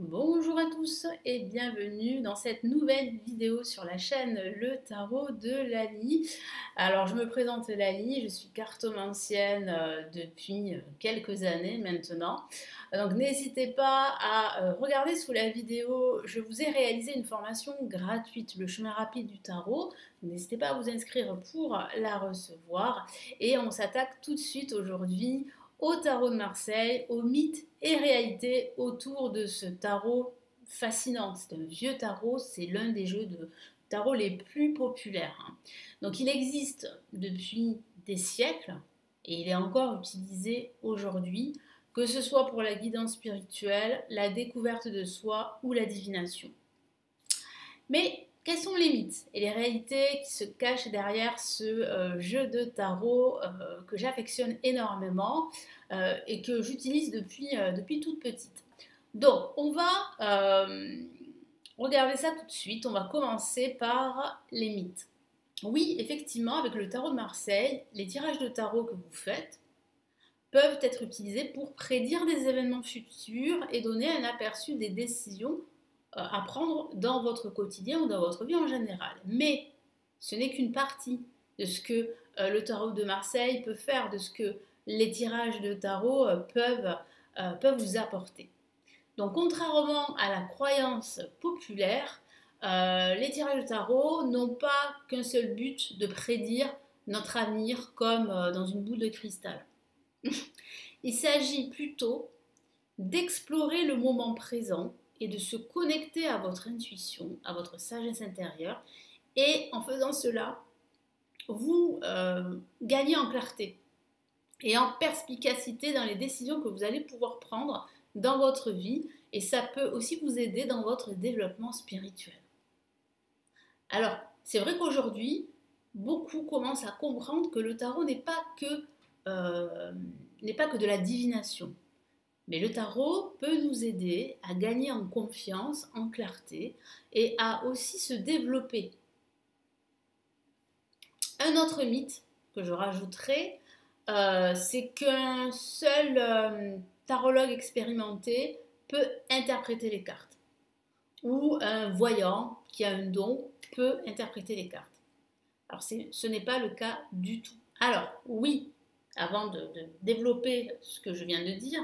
Bonjour à tous et bienvenue dans cette nouvelle vidéo sur la chaîne Le Tarot de Lali. Alors je me présente Lali, je suis cartomancienne depuis quelques années maintenant. Donc n'hésitez pas à regarder sous la vidéo, je vous ai réalisé une formation gratuite, le chemin rapide du tarot. N'hésitez pas à vous inscrire pour la recevoir et on s'attaque tout de suite aujourd'hui au tarot de Marseille, aux mythes et réalités autour de ce tarot fascinant. C'est un vieux tarot, c'est l'un des jeux de tarot les plus populaires. Donc il existe depuis des siècles et il est encore utilisé aujourd'hui, que ce soit pour la guidance spirituelle, la découverte de soi ou la divination. Mais quels sont les mythes et les réalités qui se cachent derrière ce jeu de tarot que j'affectionne énormément et que j'utilise depuis toute petite. Donc, on va regarder ça tout de suite. On va commencer par les mythes. Oui, effectivement, avec le tarot de Marseille, les tirages de tarot que vous faites peuvent être utilisés pour prédire des événements futurs et donner un aperçu des décisions à prendre dans votre quotidien ou dans votre vie en général. Mais ce n'est qu'une partie de ce que le tarot de Marseille peut faire, de ce que les tirages de tarot peuvent vous apporter. Donc contrairement à la croyance populaire, les tirages de tarot n'ont pas qu'un seul but de prédire notre avenir comme dans une boule de cristal. Il s'agit plutôt d'explorer le moment présent et de se connecter à votre intuition, à votre sagesse intérieure. Et en faisant cela, vous gagnez en clarté et en perspicacité dans les décisions que vous allez pouvoir prendre dans votre vie. Et ça peut aussi vous aider dans votre développement spirituel. Alors, c'est vrai qu'aujourd'hui, beaucoup commencent à comprendre que le tarot n'est pas que de la divination. Mais le tarot peut nous aider à gagner en confiance, en clarté et à aussi se développer. Un autre mythe que je rajouterai, c'est qu'un seul tarologue expérimenté peut interpréter les cartes. Ou un voyant qui a un don peut interpréter les cartes. Alors ce n'est pas le cas du tout. Alors oui, avant de développer ce que je viens de dire,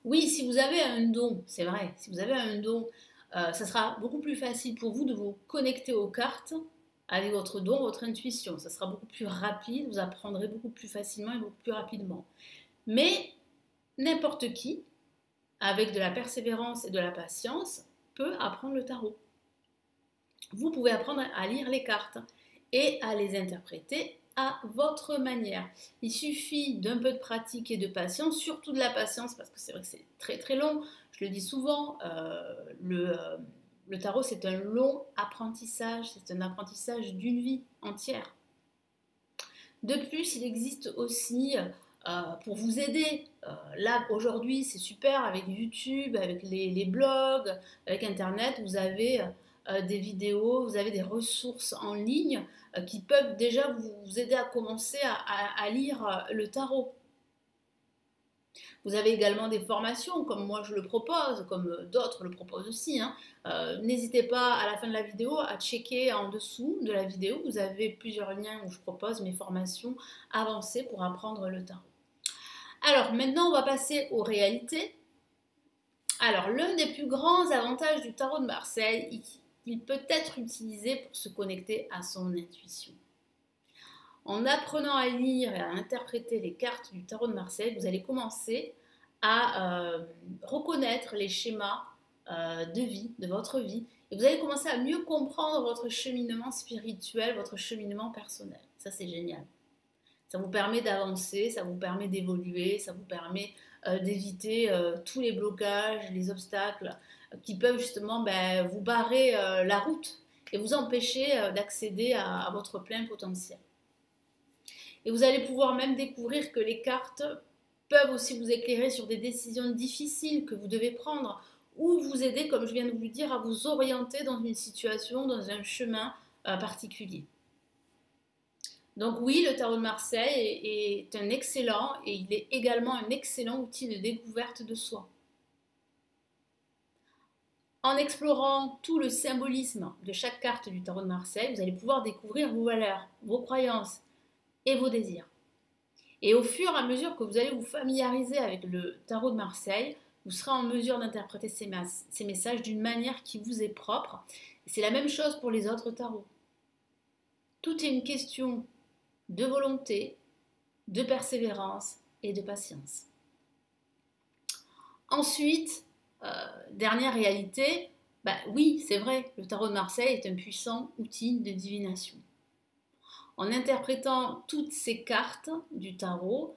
oui, si vous avez un don, c'est vrai, si vous avez un don, ça sera beaucoup plus facile pour vous de vous connecter aux cartes avec votre don, votre intuition. Ça sera beaucoup plus rapide, vous apprendrez beaucoup plus facilement et beaucoup plus rapidement. Mais n'importe qui, avec de la persévérance et de la patience, peut apprendre le tarot. Vous pouvez apprendre à lire les cartes et à les interpréter à votre manière. Il suffit d'un peu de pratique et de patience, surtout de la patience, parce que c'est vrai que c'est très très long. Je le dis souvent, le tarot c'est un long apprentissage, c'est un apprentissage d'une vie entière. De plus, il existe aussi, pour vous aider, là aujourd'hui c'est super avec YouTube, avec les blogs, avec Internet, vous avez des vidéos, vous avez des ressources en ligne qui peuvent déjà vous aider à commencer à lire le tarot. Vous avez également des formations, comme moi je le propose, comme d'autres le proposent aussi. N'hésitez pas à la fin de la vidéo à checker en dessous de la vidéo. Vous avez plusieurs liens où je propose mes formations avancées pour apprendre le tarot. Alors maintenant on va passer aux réalités. Alors l'un des plus grands avantages du tarot de Marseille, il peut être utilisé pour se connecter à son intuition. En apprenant à lire et à interpréter les cartes du tarot de Marseille, vous allez commencer à reconnaître les schémas de vie, de votre vie, et vous allez commencer à mieux comprendre votre cheminement spirituel, votre cheminement personnel. Ça, c'est génial. Ça vous permet d'avancer, ça vous permet d'évoluer, ça vous permet d'éviter tous les blocages, les obstacles qui peuvent justement vous barrer la route et vous empêcher d'accéder à votre plein potentiel. Et vous allez pouvoir même découvrir que les cartes peuvent aussi vous éclairer sur des décisions difficiles que vous devez prendre ou vous aider, comme je viens de vous le dire, à vous orienter dans une situation, dans un chemin particulier. Donc oui, le tarot de Marseille est un excellent et il est également un excellent outil de découverte de soi. En explorant tout le symbolisme de chaque carte du tarot de Marseille, vous allez pouvoir découvrir vos valeurs, vos croyances et vos désirs. Et au fur et à mesure que vous allez vous familiariser avec le tarot de Marseille, vous serez en mesure d'interpréter ces messages d'une manière qui vous est propre. C'est la même chose pour les autres tarots. Tout est une question de volonté, de persévérance et de patience. Ensuite, dernière réalité, oui, c'est vrai, le tarot de Marseille est un puissant outil de divination. En interprétant toutes ces cartes du tarot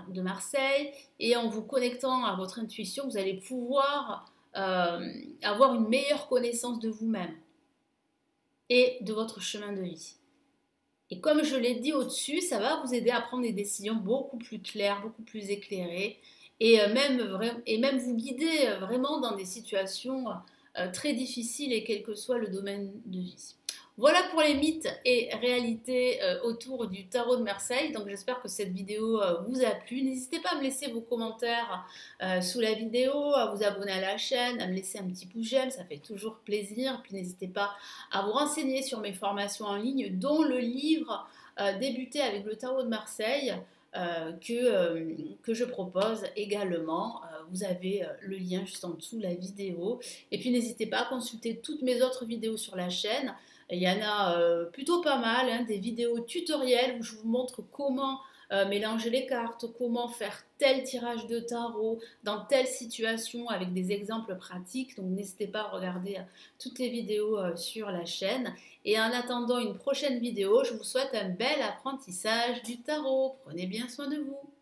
de Marseille et en vous connectant à votre intuition, vous allez pouvoir avoir une meilleure connaissance de vous-même et de votre chemin de vie. Et comme je l'ai dit au-dessus, ça va vous aider à prendre des décisions beaucoup plus claires, beaucoup plus éclairées et même vous guider vraiment dans des situations très difficiles et quel que soit le domaine de vie. Voilà pour les mythes et réalités autour du tarot de Marseille. Donc j'espère que cette vidéo vous a plu. N'hésitez pas à me laisser vos commentaires sous la vidéo, à vous abonner à la chaîne, à me laisser un petit pouce j'aime, ça fait toujours plaisir. Puis n'hésitez pas à vous renseigner sur mes formations en ligne, dont le livre Débuter avec le tarot de Marseille que je propose également. Vous avez le lien juste en dessous de la vidéo. Et puis n'hésitez pas à consulter toutes mes autres vidéos sur la chaîne. Il y en a plutôt pas mal, hein, des vidéos tutoriels où je vous montre comment mélanger les cartes, comment faire tel tirage de tarot dans telle situation avec des exemples pratiques. Donc n'hésitez pas à regarder toutes les vidéos sur la chaîne. Et en attendant une prochaine vidéo, je vous souhaite un bel apprentissage du tarot. Prenez bien soin de vous.